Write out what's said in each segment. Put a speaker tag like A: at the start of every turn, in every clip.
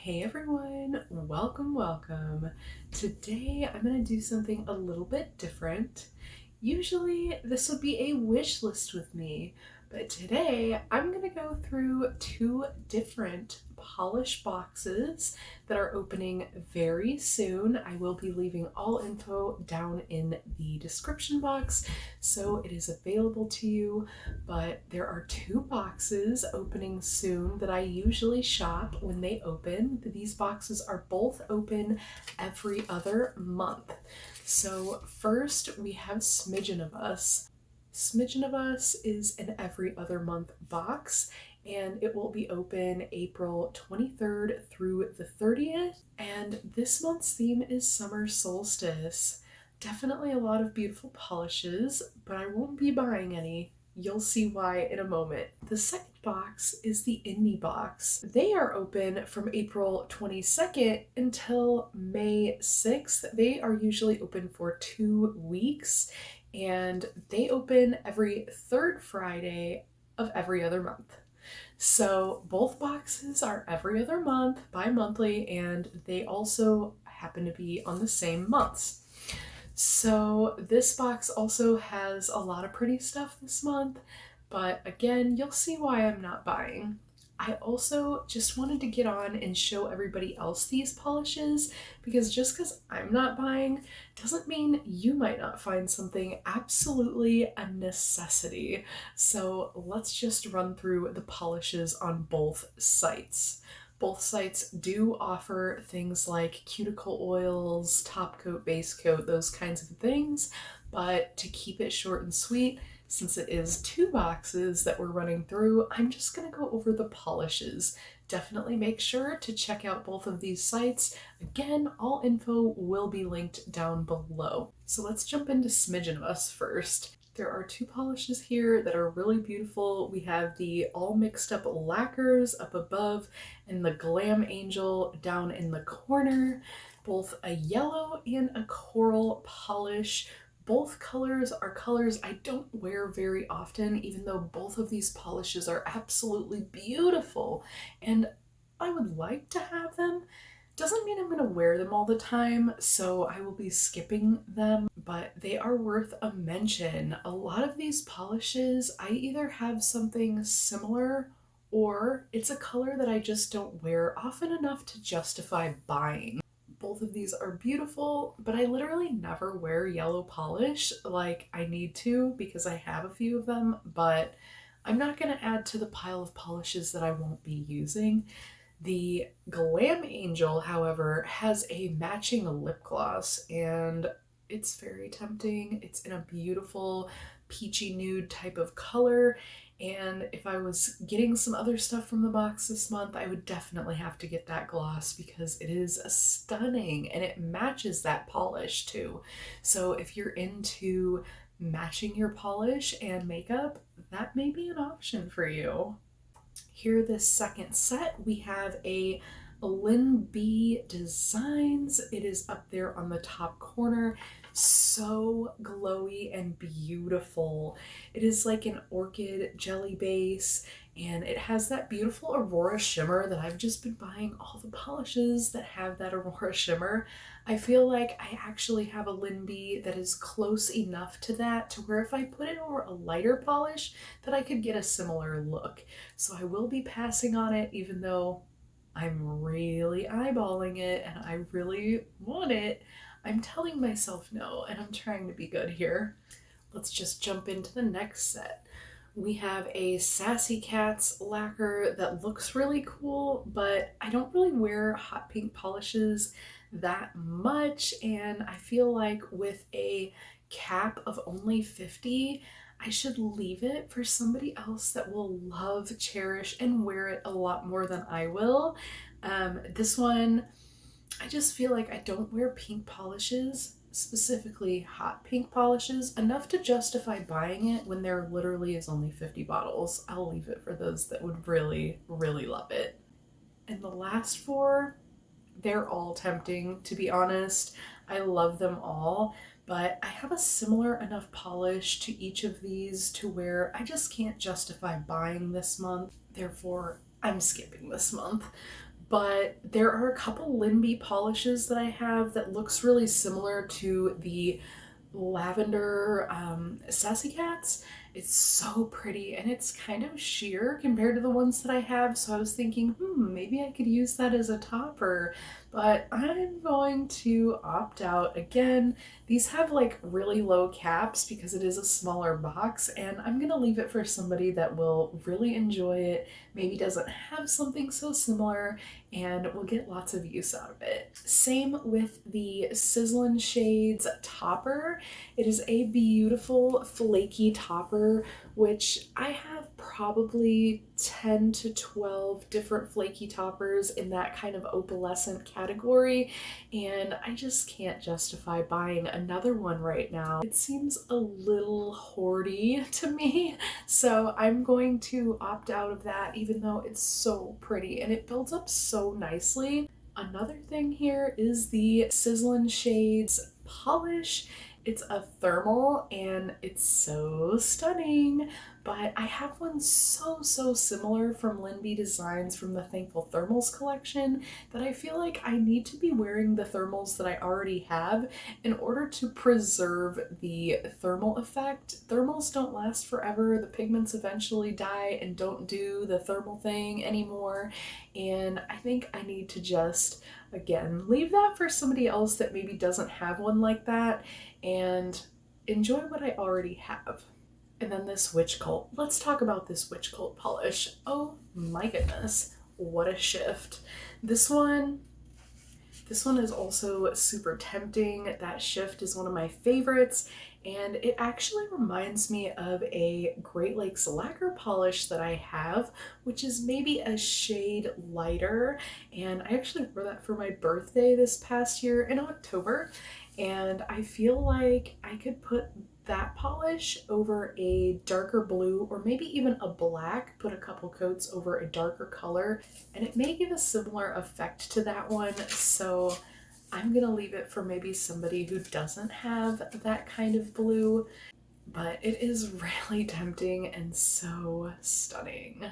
A: Hey everyone, welcome. Today I'm going to do something a little bit different. Usually this would be a wish list with me, but today I'm going to go through two different polish boxes that are opening very soon. I will be leaving all info down in the description box so it is available to you, but there are two boxes opening soon that I usually shop when they open. These boxes are both open every other month. So first we have Smidgen of Us. Smidgen of Us is an every other month box, and it will be open April 23rd through the 30th. And this month's theme is Summer Solstice. Definitely a lot of beautiful polishes, but I won't be buying any. You'll see why in a moment. The second box is the InDBox. They are open from April 22nd until May 6th. They are usually open for 2 weeks, and they open every third Friday of every other month. So both boxes are every other month, bi-monthly, and they also happen to be on the same months. So this box also has a lot of pretty stuff this month, but again, you'll see why I'm not buying. I also just wanted to get on and show everybody else these polishes, because just because I'm not buying doesn't mean you might not find something absolutely a necessity. So let's just run through the polishes on both sites. Both sites do offer things like cuticle oils, top coat, base coat, those kinds of things, but to keep it short and sweet, since it is two boxes that we're running through, I'm just going to go over the polishes. Definitely make sure to check out both of these sites. Again, all info will be linked down below. So let's jump into Smidgen of Us first. There are two polishes here that are really beautiful. We have the all mixed up lacquers up above and the Glam Angel down in the corner. Both a yellow and a coral polish. Both colors are colors I don't wear very often, even though both of these polishes are absolutely beautiful and I would like to have them. Doesn't mean I'm going to wear them all the time, so I will be skipping them, but they are worth a mention. A lot of these polishes, I either have something similar or it's a color that I just don't wear often enough to justify buying. Both of these are beautiful, but I literally never wear yellow polish like I need to because I have a few of them, but I'm not going to add to the pile of polishes that I won't be using. The Glam Angel, however, has a matching lip gloss and it's very tempting. It's in a beautiful peachy nude type of color, and if I was getting some other stuff from the box this month, I would definitely have to get that gloss because it is stunning and it matches that polish too. So if you're into matching your polish and makeup, that may be an option for you. Here, this second set, we have a Lynn B Designs. It is up there on the top corner. So glowy and beautiful. It is like an orchid jelly base, and it has that beautiful aurora shimmer that I've just been buying all the polishes that have that aurora shimmer. I feel like I actually have a Lynn B that is close enough to that to where if I put it over a lighter polish that I could get a similar look. So I will be passing on it, even though I'm really eyeballing it and I really want it. I'm telling myself no, and I'm trying to be good here. Let's just jump into the next set. We have a Sassy Cats lacquer that looks really cool, but I don't really wear hot pink polishes that much, and I feel like with a cap of only 50, I should leave it for somebody else that will love, cherish, and wear it a lot more than I will. This one, I just feel like I don't wear pink polishes, specifically hot pink polishes, enough to justify buying it when there literally is only 50 bottles. I'll leave it for those that would really, really love it. And the last four, they're all tempting, to be honest. I love them all, but I have a similar enough polish to each of these to where I just can't justify buying this month. Therefore, I'm skipping this month. but there are a couple Linby polishes that I have that looks really similar to the lavender Sassy Cats. It's so pretty and it's kind of sheer compared to the ones that I have, so I was thinking, maybe I could use that as a topper, but I'm going to opt out again. These have like really low caps because it is a smaller box, and I'm gonna leave it for somebody that will really enjoy it, maybe doesn't have something so similar, and will get lots of use out of it. Same with the Sizzlin' Shades topper. It is a beautiful flaky topper, which I have probably 10 to 12 different flaky toppers in that kind of opalescent category, and I just can't justify buying another one right now. It seems a little hoardy to me, so I'm going to opt out of that, even though it's so pretty and it builds up so nicely. Another thing here is the Sizzlin' Shades polish. It's a thermal and it's so stunning, but I have one so similar from Linby Designs from the Thankful Thermals collection that I feel like I need to be wearing the thermals that I already have in order to preserve the thermal effect. Thermals don't last forever. The pigments eventually die and don't do the thermal thing anymore, and I think I need to just, again, leave that for somebody else that maybe doesn't have one like that and enjoy what I already have. And then this Witch Cult. Let's talk about this Witch Cult polish. Oh my goodness, what a shift. This one is also super tempting. That shift is one of my favorites, and it actually reminds me of a Great Lakes lacquer polish that I have, which is maybe a shade lighter, and I actually wore that for my birthday this past year in October, and I feel like I could put that polish over a darker blue or maybe even a black, put a couple coats over a darker color, and it may give a similar effect to that one. So I'm gonna leave it for maybe somebody who doesn't have that kind of blue, but it is really tempting and so stunning.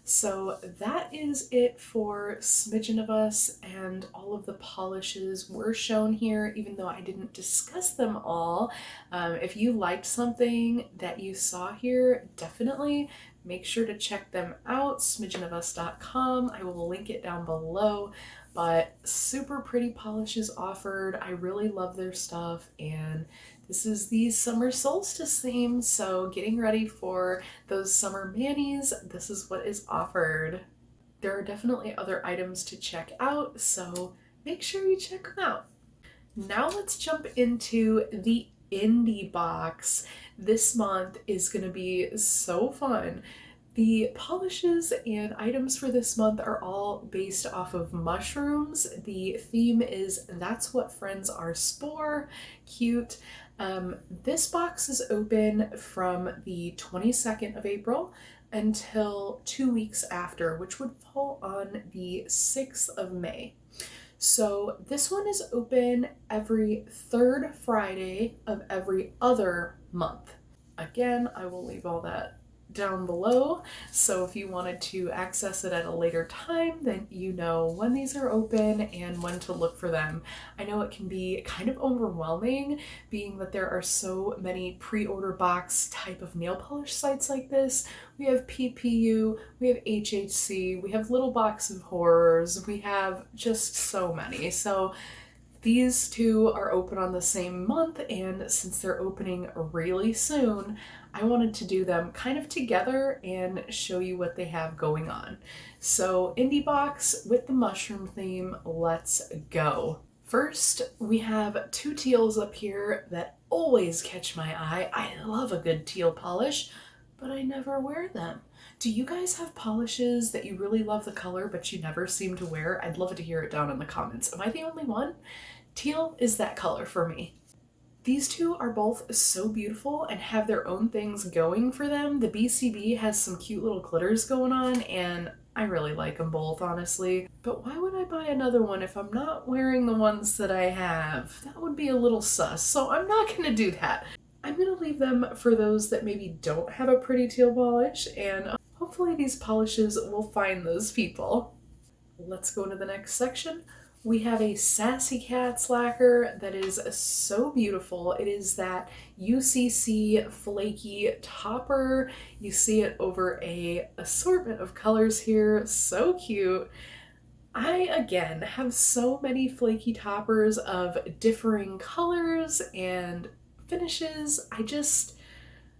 A: So that is it for Smidgen of Us, and all of the polishes were shown here, even though I didn't discuss them all. If you liked something that you saw here, definitely make sure to check them out, smidgenofus.com. I will link it down below, but super pretty polishes offered. I really love their stuff, and this is the summer solstice theme, so getting ready for those summer manis, this is what is offered. There are definitely other items to check out, so make sure you check them out. Now let's jump into the InDBox. This month is going to be so fun. The polishes and items for this month are all based off of mushrooms. The theme is That's What Friends Are Spore. Cute. This box is open from the 22nd of April until 2 weeks after, which would fall on the 6th of May. So this one is open every third Friday of every other month. Again, I will leave all that down below, so if you wanted to access it at a later time, then you know when these are open and when to look for them. I know it can be kind of overwhelming, being that there are so many pre-order box type of nail polish sites like this. We have PPU, we have HHC, we have Little Box of Horrors, we have just so many. So these two are open on the same month, and since they're opening really soon, I wanted to do them kind of together and show you what they have going on. So InDBox with the mushroom theme, let's go. First, we have two teals up here that always catch my eye. I love a good teal polish, but I never wear them. Do you guys have polishes that you really love the color but you never seem to wear? I'd love to hear it down in the comments. Am I the only one? Teal is that color for me. These two are both so beautiful and have their own things going for them. The BCB has some cute little glitters going on, and I really like them both, honestly. But why would I buy another one if I'm not wearing the ones that I have? That would be a little sus, so I'm not gonna do that. I'm gonna leave them for those that maybe don't have a pretty teal polish, and hopefully these polishes will find those people. Let's go into the next section. We have a Sassy Cats lacquer that is so beautiful. It is that UCC flaky topper. You see it over a assortment of colors here. So cute. I, again, have so many flaky toppers of differing colors and finishes.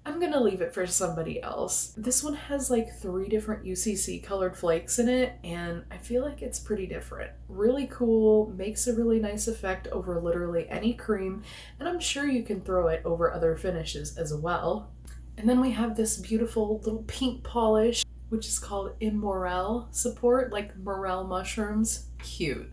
A: I'm gonna leave it for somebody else. This one has like 3 different UCC colored flakes in it, and I feel like it's pretty different. Really cool, makes a really nice effect over literally any cream, and I'm sure you can throw it over other finishes as well. And then we have this beautiful little pink polish, which is called Immorel Support, like morel mushrooms. Cute.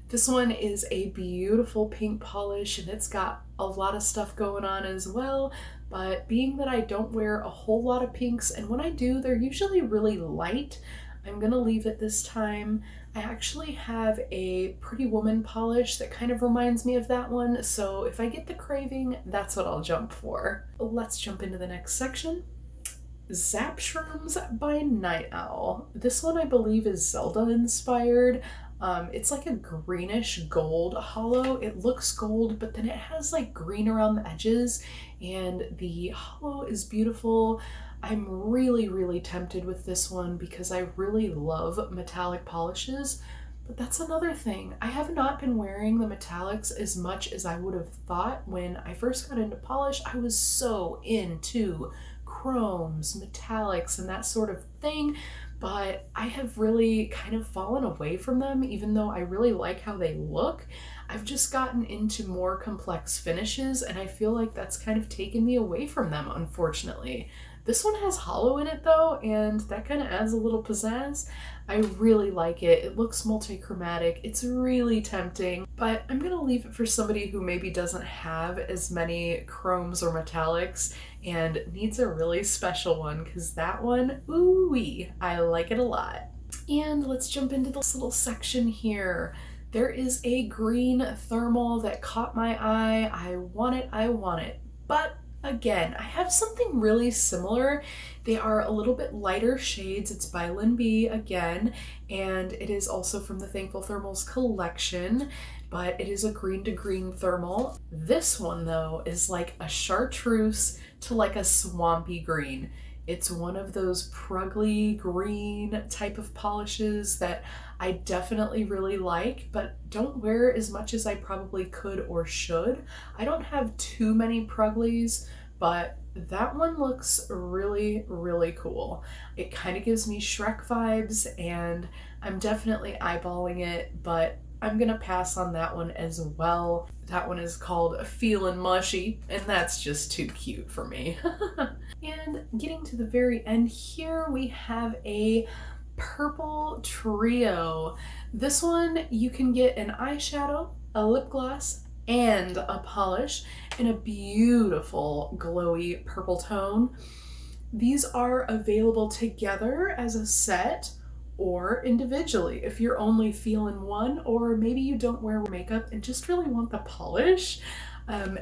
A: This one is a beautiful pink polish, and it's got a lot of stuff going on as well, but being that I don't wear a whole lot of pinks, and when I do, they're usually really light, I'm gonna leave it this time. I actually have a Pretty Woman polish that kind of reminds me of that one, so if I get the craving, that's what I'll jump for. Let's jump into the next section. Zap Shrooms by Night Owl. This one I believe is Zelda inspired. It's like a greenish gold hollow. It looks gold, but then it has like green around the edges, and the hollow is beautiful. I'm really tempted with this one because I really love metallic polishes, but that's another thing. I have not been wearing the metallics as much as I would have thought. When I first got into polish, I was so into chromes, metallics, and that sort of thing, but I have really kind of fallen away from them, even though I really like how they look. I've just gotten into more complex finishes, and I feel like that's kind of taken me away from them, unfortunately. This one has hollow in it though, and that kind of adds a little pizzazz. I really like it. It looks multi-chromatic. It's really tempting, but I'm gonna leave it for somebody who maybe doesn't have as many chromes or metallics and needs a really special one, because that one, ooh-wee, I like it a lot. And let's jump into this little section here. There is a green thermal that caught my eye. I want it. But again, I have something really similar. They are a little bit lighter shades. It's by Lynn B again, and it is also from the Thankful Thermals collection, but it is a green to green thermal. This one though is like a chartreuse to like a swampy green. It's one of those pruggly green type of polishes that I definitely really like, but don't wear as much as I probably could or should. I don't have too many prugglies, but that one looks really cool. It kind of gives me Shrek vibes, and I'm definitely eyeballing it, but I'm gonna pass on that one as well. That one is called Feelin' Mushy, and that's just too cute for me. And getting to the very end here, we have a purple trio. This one you can get an eyeshadow, a lip gloss, and a polish in a beautiful glowy purple tone. These are available together as a set or individually if you're only feeling one, or maybe you don't wear makeup and just really want the polish.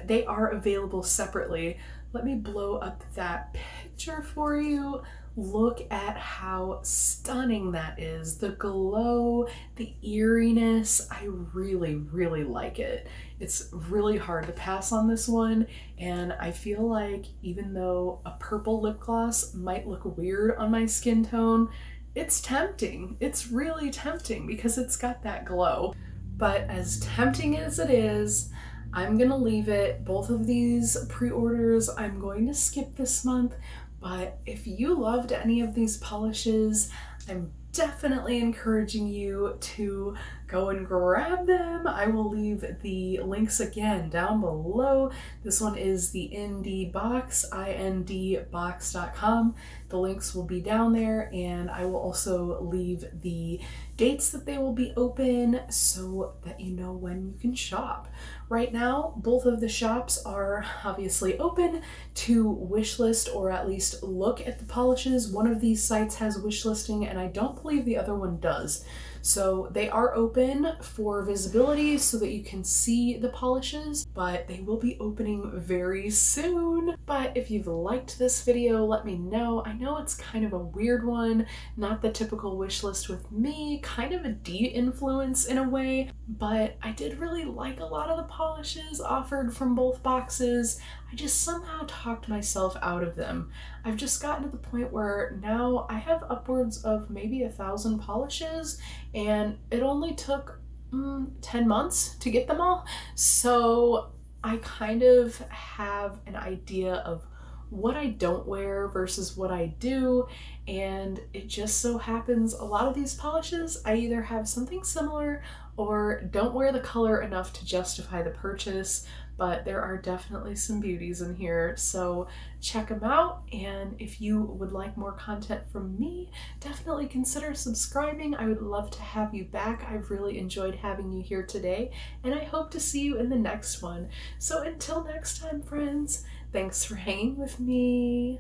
A: They are available separately. Let me blow up that picture for you. Look at how stunning that is. The glow, the eeriness, I really like it. It's really hard to pass on this one, and I feel like even though a purple lip gloss might look weird on my skin tone, it's tempting. It's really tempting because it's got that glow. But as tempting as it is, I'm gonna leave it. Both of these pre-orders I'm going to skip this month, but if you loved any of these polishes, I'm definitely encouraging you to go and grab them. I will leave the links again down below. This one is the InDBox, INDbox.com. The links will be down there, and I will also leave the dates that they will be open so that you know when you can shop. Right now, both of the shops are obviously open to wishlist, or at least look at the polishes. One of these sites has wishlisting, and I don't believe the other one does. So they are open for visibility so that you can see the polishes, but they will be opening very soon. But if you've liked this video, let me know. I know it's kind of a weird one, not the typical wish list with me, kind of a de-influence in a way, but I did really like a lot of the polishes offered from both boxes. I just somehow talked myself out of them. I've just gotten to the point where now I have upwards of maybe 1,000 polishes, and it only took 10 months to get them all. So I kind of have an idea of what I don't wear versus what I do, and it just so happens a lot of these polishes I either have something similar or don't wear the color enough to justify the purchase, but there are definitely some beauties in here, so check them out. And if you would like more content from me, definitely consider subscribing. I would love to have you back. I've really enjoyed having you here today, and I hope to see you in the next one. So until next time, friends, thanks for hanging with me.